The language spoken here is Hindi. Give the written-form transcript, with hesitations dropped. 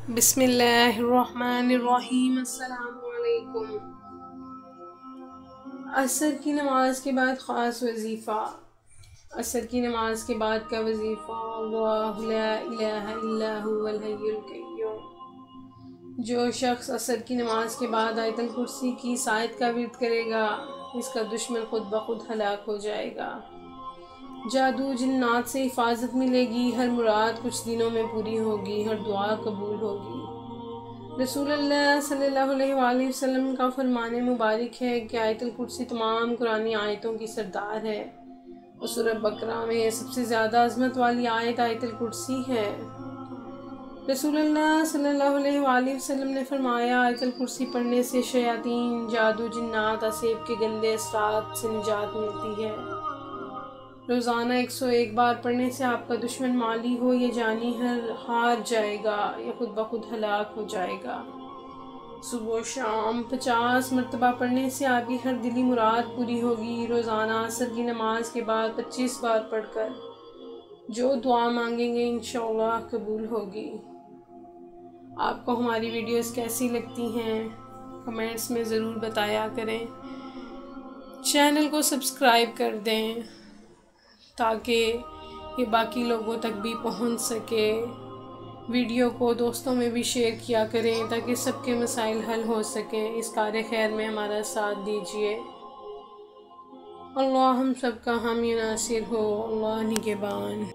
बिस्मिल्लाहिर्रहमानिर्रहीम। अस्सलामुअलैकुम। असर की नमाज के बाद ख़ास वजीफ़ा। असर की नमाज के बाद का वजीफ़ा अल्लाहु ला इलाहा इल्ला हुवल हय्युल क़य्यूम। जो शख्स असर की नमाज के बाद आयतुल कुर्सी की सायत का विर्द करेगा, इसका दुश्मन खुद ब खुद हलाक हो जाएगा। जादू जिन्नात से हिफाजत मिलेगी, हर मुराद कुछ दिनों में पूरी होगी, हर दुआ कबूल होगी। रसूलुल्लाह सल्लल्लाहु अलैहि वसल्लम का फरमान मुबारक है कि आयतुल कुर्सी तमाम कुरानी आयतों की सरदार है और सूरह बकरा में सबसे ज़्यादा अज़मत वाली आयत आयतुल कुर्सी है। रसूलुल्लाह सल्लल्लाहु अलैहि वसल्लम ने फरमाया, आयतुल कुर्सी पढ़ने से शयातीन, जादू जिन्नात, असेब के गंदे असरात से निजात मिलती है। रोज़ाना 101 बार पढ़ने से आपका दुश्मन माली हो या जानी हार जाएगा या खुद ब खुद हलाक हो जाएगा। सुबह शाम 50 मरतबा पढ़ने से आपकी हर दिली मुराद पूरी होगी। रोज़ाना असर की नमाज के बाद 25 बार पढ़कर जो दुआ मांगेंगे इंशाअल्लाह कबूल होगी। आपको हमारी वीडियोस कैसी लगती हैं कमेंट्स में ज़रूर बताया करें। चैनल को सब्सक्राइब कर दें ताकि ये बाकी लोगों तक भी पहुंच सके। वीडियो को दोस्तों में भी शेयर किया करें ताकि सबके मसाइल हल हो सकें। इस कार्य खैर में हमारा साथ दीजिए। अल्लाह हम सब का हामी नासिर हो। अल्लाह निगहबान।